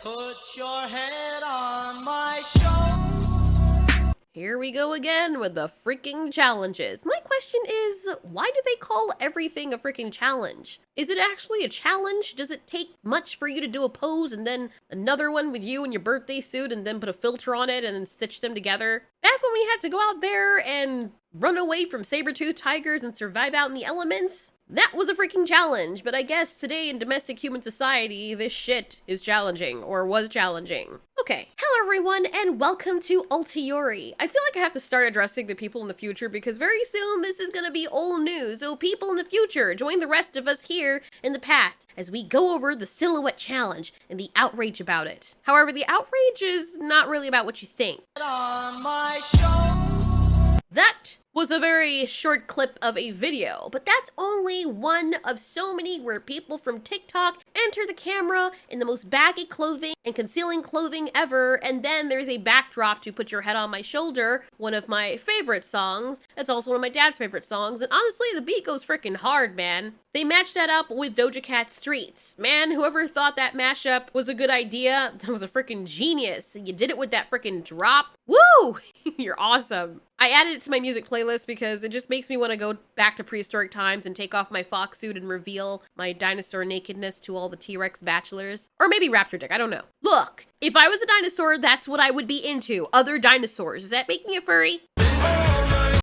Put your head on my shoulder. Here we go again with the freaking challenges. My question is, why do they call everything a freaking challenge? Is it actually a challenge? Does it take much for you to do a pose and then another one with you in your birthday suit and then put a filter on it and then stitch them together? Back when we had to go out there and run away from saber-toothed tigers and survive out in the elements, that was a freaking challenge. But I guess today in domestic human society, this shit is challenging, or was challenging. Okay, hello everyone and welcome to Alteori. I feel like I have to start addressing the people in the future because very soon this is gonna be old news. So people in the future, join the rest of us here in the past as we go over the silhouette challenge and the outrage about it. However, the outrage is not really about what you think. On my shoulder. That was a very short clip of a video, but that's only one of so many where people from TikTok enter the camera in the most baggy clothing and concealing clothing ever, and then there's a backdrop to Put Your Head on My Shoulder, one of my favorite songs. It's also one of my dad's favorite songs, and honestly, the beat goes freaking hard, man. They matched that up with Doja Cat's Streets. Man, whoever thought that mashup was a good idea, that was a freaking genius. You did it with that freaking drop. Woo! You're awesome. I added it to my music playlist because it just makes me want to go back to prehistoric times and take off my fox suit and reveal my dinosaur nakedness to all the T-Rex bachelors. Or maybe raptor dick, I don't know. Look, if I was a dinosaur, that's what I would be into. Other dinosaurs. Does that make me a furry?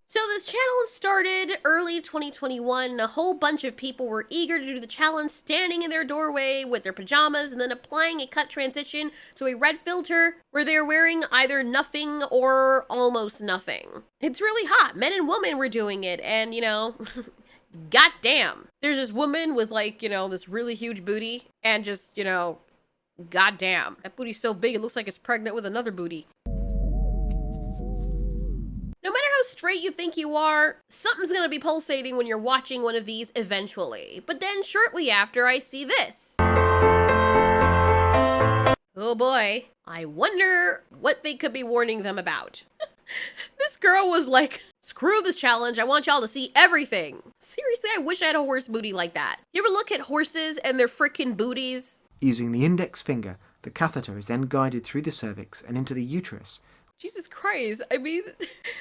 So this challenge started early 2021, and a whole bunch of people were eager to do the challenge, standing in their doorway with their pajamas and then applying a cut transition to a red filter where they're wearing either nothing or almost nothing. It's really hot. Men and women were doing it, and you know, goddamn. There's this woman with like, you know, this really huge booty and just, you know, goddamn. That booty's so big it looks like it's pregnant with another booty. No matter how straight you think you are, something's gonna be pulsating when you're watching one of these eventually. But then shortly after, I see this. Oh boy, I wonder what they could be warning them about. This girl was like, screw this challenge, I want y'all to see everything. Seriously, I wish I had a horse booty like that. You ever look at horses and their frickin' booties? Using the index finger, the catheter is then guided through the cervix and into the uterus. Jesus Christ, I mean,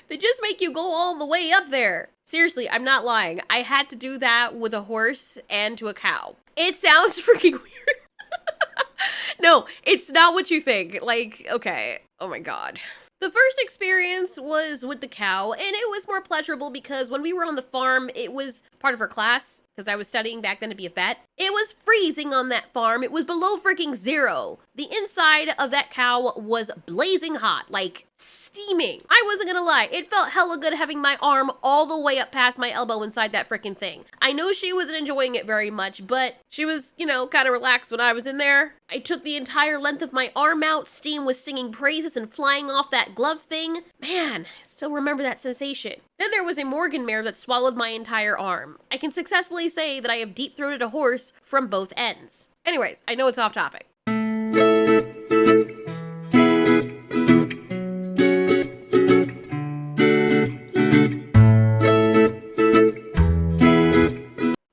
they just make you go all the way up there. Seriously, I'm not lying. I had to do that with a horse and to a cow. It sounds freaking weird. No, it's not what you think. Like, okay, oh my god. The first experience was with the cow, and it was more pleasurable because when we were on the farm, it was part of her class, because I was studying back then to be a vet. It was freezing on that farm. It was below freaking zero. The inside of that cow was blazing hot, like steaming. I wasn't gonna lie, it felt hella good having my arm all the way up past my elbow inside that freaking thing. I know she wasn't enjoying it very much, but she was, you know, kind of relaxed when I was in there. I took the entire length of my arm out, steam was singing praises and flying off that glove thing. Man, I still remember that sensation. Then there was a Morgan mare that swallowed my entire arm. I can successfully say that I have deep-throated a horse from both ends. Anyways, I know it's off topic.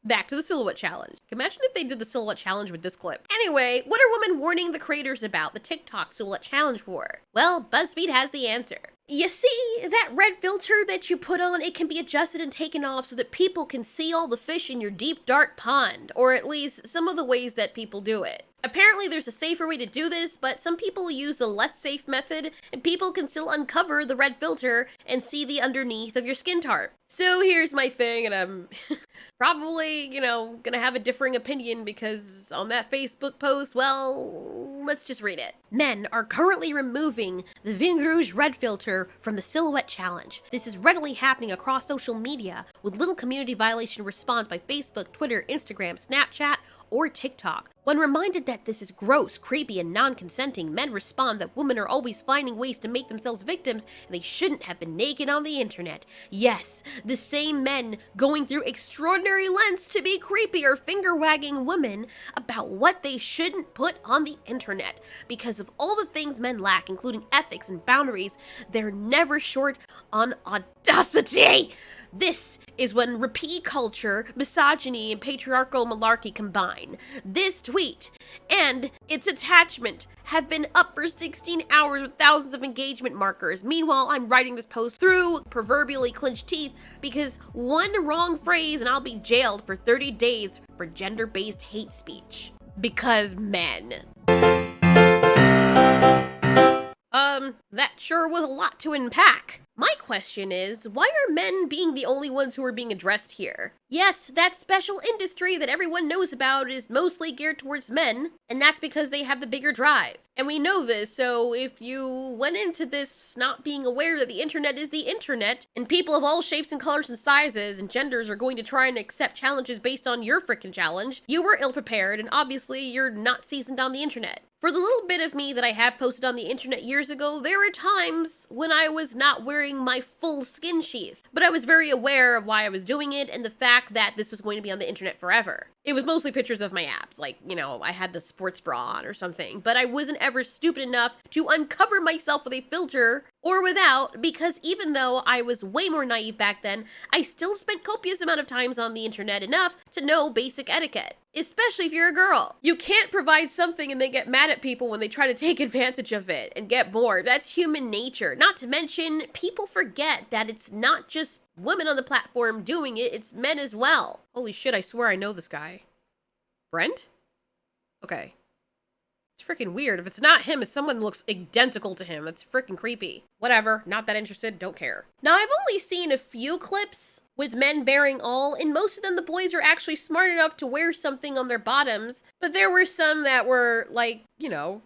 Back to the silhouette challenge. Imagine if they did the silhouette challenge with this clip. Anyway, what are women warning the creators about the TikTok silhouette challenge for? Well, BuzzFeed has the answer. You see, that red filter that you put on, it can be adjusted and taken off so that people can see all the fish in your deep, dark pond, or at least some of the ways that people do it. Apparently there's a safer way to do this, but some people use the less safe method, and people can still uncover the red filter and see the underneath of your skin tarp. So here's my thing, and I'm probably, you know, gonna have a differing opinion because on that Facebook post, well, let's just read it. Men are currently removing the Vin Rouge red filter from the silhouette challenge. This is readily happening across social media with little community violation response by Facebook, Twitter, Instagram, Snapchat, or TikTok. When reminded that this is gross, creepy, and non-consenting, men respond that women are always finding ways to make themselves victims and they shouldn't have been naked on the internet. Yes, the same men going through extraordinary lengths to be creepy or finger-wagging women about what they shouldn't put on the internet. Because of all the things men lack, including ethics and boundaries, they're never short on audacity. This is when repeat culture, misogyny, and patriarchal malarkey combine. headline, this tweet, and its attachment have been up for 16 hours with thousands of engagement markers. Meanwhile, I'm writing this post through proverbially clenched teeth because one wrong phrase and I'll be jailed for 30 days for gender-based hate speech. Because men. That sure was a lot to unpack. My question is, why are men being the only ones who are being addressed here? Yes, that special industry that everyone knows about is mostly geared towards men, and that's because they have the bigger drive. And we know this, so if you went into this not being aware that the internet is the internet, and people of all shapes and colors and sizes and genders are going to try and accept challenges based on your frickin' challenge, you were ill-prepared, and obviously you're not seasoned on the internet. For the little bit of me that I have posted on the internet years ago, there were times when I was not wearing my full skin sheath, but I was very aware of why I was doing it and the fact that this was going to be on the internet forever. It was mostly pictures of my abs, like, you know, I had the sports bra on or something, but I wasn't ever stupid enough to uncover myself with a filter or without, because even though I was way more naive back then, I still spent copious amount of times on the internet enough to know basic etiquette. Especially if you're a girl. You can't provide something and they get mad at people when they try to take advantage of it and get bored. That's human nature. Not to mention, people forget that it's not just women on the platform doing it, it's men as well. Holy shit, I swear I know this guy. Brent? Okay. It's freaking weird. If it's not him, it's someone that looks identical to him. It's freaking creepy. Whatever, not that interested, don't care. Now, I've only seen a few clips with men bearing all, and most of them the boys are actually smart enough to wear something on their bottoms, but there were some that were like, you know,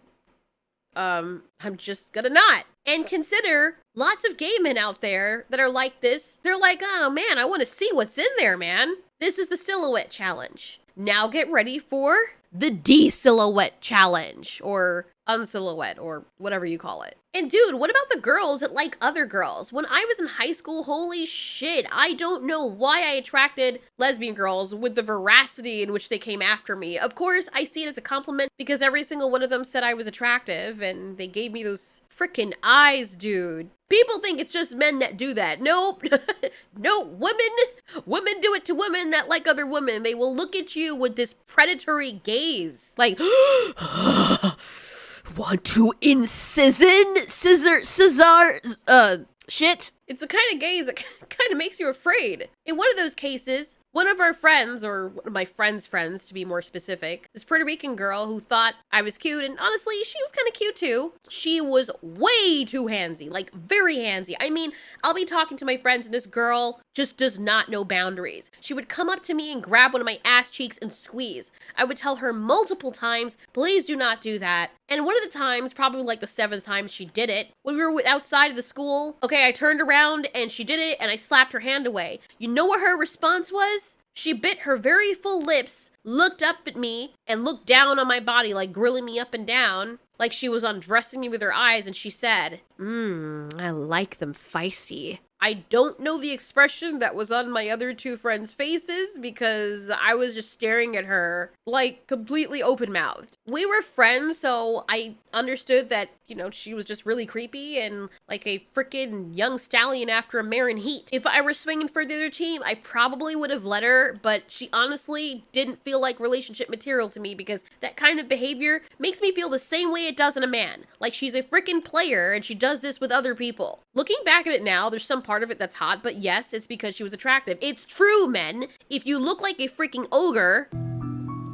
I'm just gonna not. And consider lots of gay men out there that are like this. They're like, oh man, I want to see what's in there, man. This is the silhouette challenge. Now get ready for the de-silhouette challenge, or unsilhouette, or whatever you call it. And dude, what about the girls that like other girls? When I was in high school, holy shit, I don't know why I attracted lesbian girls with the veracity in which they came after me. Of course, I see it as a compliment because every single one of them said I was attractive and they gave me those frickin' eyes, dude. People think it's just men that do that. Nope. No, women do it to women that like other women. They will look at you with this predatory gaze. Like, want to scissor, shit. It's the kind of gaze that kind of makes you afraid. In one of those cases, one of our friends, or one of my friend's friends to be more specific, this Puerto Rican girl who thought I was cute, and honestly, she was kind of cute too. She was way too handsy, like very handsy. I mean, I'll be talking to my friends and this girl just does not know boundaries. She would come up to me and grab one of my ass cheeks and squeeze. I would tell her multiple times, please do not do that. And one of the times, probably like the 7th time she did it, when we were outside of the school, okay, I turned around and she did it and I slapped her hand away. You know what her response was? She bit her very full lips, looked up at me, and looked down on my body like grilling me up and down, like she was undressing me with her eyes, and she said, I like them feisty. I don't know the expression that was on my other two friends' faces because I was just staring at her like completely open-mouthed. We were friends, so I understood that, you know, she was just really creepy and like a freaking young stallion after a mare in heat. If I were swinging for the other team, I probably would have let her, but she honestly didn't feel like relationship material to me because that kind of behavior makes me feel the same way it does in a man. Like she's a freaking player and she does this with other people. Looking back at it now, there's some part of it that's hot, but yes, it's because she was attractive. It's true, men. If you look like a freaking ogre,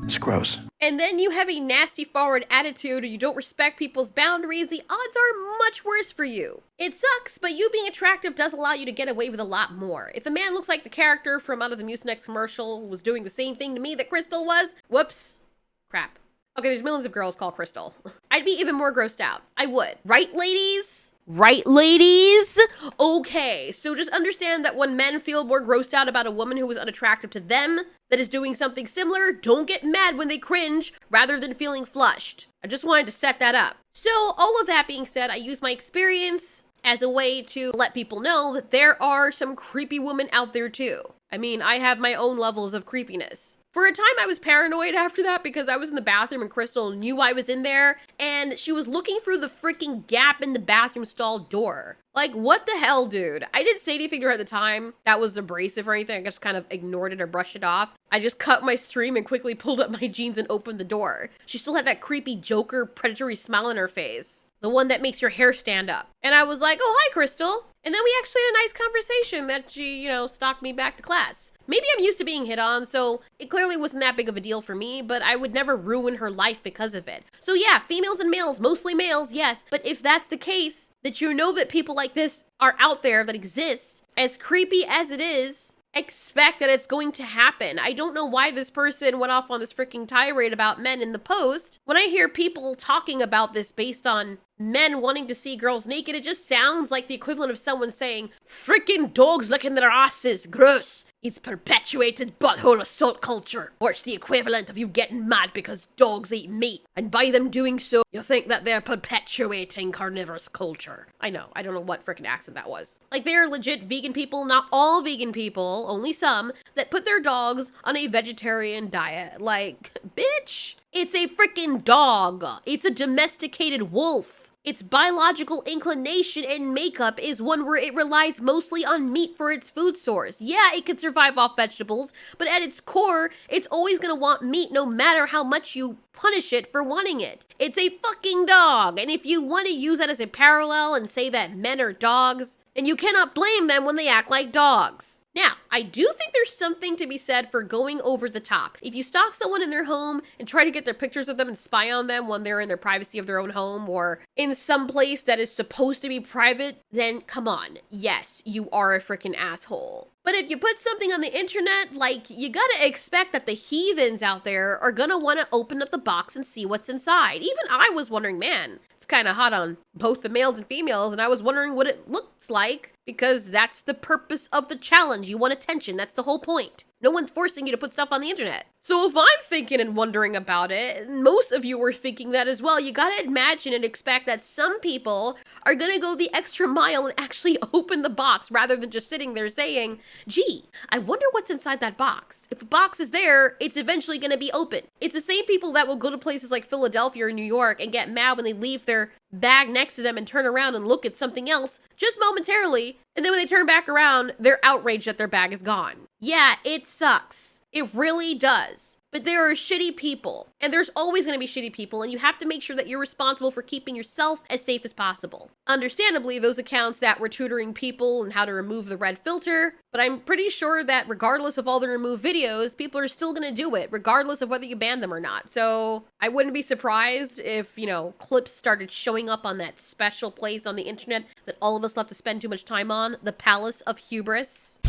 it's gross. And then you have a nasty forward attitude or you don't respect people's boundaries, the odds are much worse for you. It sucks, but you being attractive does allow you to get away with a lot more. If a man looks like the character from out of the Mucinex commercial was doing the same thing to me that Crystal was, whoops, crap. Okay, there's millions of girls called Crystal. I'd be even more grossed out. I would. Right, ladies? Right, ladies? Okay, so just understand that when men feel more grossed out about a woman who is unattractive to them that is doing something similar, don't get mad when they cringe rather than feeling flushed. I just wanted to set that up. So all of that being said, I use my experience as a way to let people know that there are some creepy women out there too. I mean, I have my own levels of creepiness. For a time, I was paranoid after that because I was in the bathroom and Crystal knew I was in there and she was looking through the freaking gap in the bathroom stall door. Like, what the hell, dude? I didn't say anything to her at the time that was abrasive or anything. I just kind of ignored it or brushed it off. I just cut my stream and quickly pulled up my jeans and opened the door. She still had that creepy Joker predatory smile on her face. The one that makes your hair stand up. And I was like, oh, hi, Crystal. And then we actually had a nice conversation that she, stalked me back to class. Maybe I'm used to being hit on, so it clearly wasn't that big of a deal for me, but I would never ruin her life because of it. So yeah, females and males, mostly males, yes. But if that's the case, that you know that people like this are out there that exist, as creepy as it is, expect that it's going to happen. I don't know why this person went off on this freaking tirade about men in the post. When I hear people talking about this based on men wanting to see girls naked, it just sounds like the equivalent of someone saying, freaking dogs licking their asses, gross. It's perpetuated butthole assault culture. Or it's the equivalent of you getting mad because dogs eat meat. And by them doing so, you think that they're perpetuating carnivorous culture. I know, I don't know what freaking accent that was. Like, there are legit vegan people, not all vegan people, only some, that put their dogs on a vegetarian diet. Like, bitch, it's a freaking dog. It's a domesticated wolf. Its biological inclination and makeup is one where it relies mostly on meat for its food source. Yeah, it can survive off vegetables, but at its core, it's always gonna want meat no matter how much you punish it for wanting it. It's a fucking dog, and if you want to use that as a parallel and say that men are dogs, then you cannot blame them when they act like dogs. Now, I do think there's something to be said for going over the top. If you stalk someone in their home and try to get their pictures of them and spy on them when they're in their privacy of their own home or in some place that is supposed to be private, then come on. Yes, you are a freaking asshole. But if you put something on the internet, like, you gotta expect that the heathens out there are gonna want to open up the box and see what's inside. Even I was wondering, man, it's kind of hot on both the males and females, and I was wondering what it looks like, because that's the purpose of the challenge. You want attention. That's the whole point. No one's forcing you to put stuff on the internet. So if I'm thinking and wondering about it, and most of you were thinking that as well, you gotta imagine and expect that some people are gonna go the extra mile and actually open the box rather than just sitting there saying, gee, I wonder what's inside that box. If the box is there, it's eventually gonna be open. It's the same people that will go to places like Philadelphia or New York and get mad when they leave their bag next to them and turn around and look at something else just momentarily, and then when they turn back around, they're outraged that their bag is gone. Yeah, it sucks. It really does. But there are shitty people, and there's always going to be shitty people, and you have to make sure that you're responsible for keeping yourself as safe as possible. Understandably, those accounts that were tutoring people and how to remove the red filter, but I'm pretty sure that regardless of all the removed videos, people are still going to do it, regardless of whether you ban them or not. So I wouldn't be surprised if, clips started showing up on that special place on the internet that all of us love to spend too much time on, the Palace of Hubris.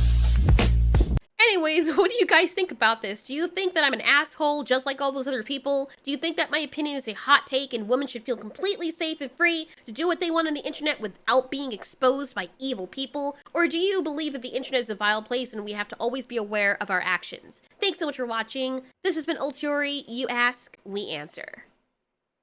Anyways, what do you guys think about this? Do you think that I'm an asshole just like all those other people? Do you think that my opinion is a hot take and women should feel completely safe and free to do what they want on the internet without being exposed by evil people? Or do you believe that the internet is a vile place and we have to always be aware of our actions? Thanks so much for watching. This has been Alteori. You ask, we answer.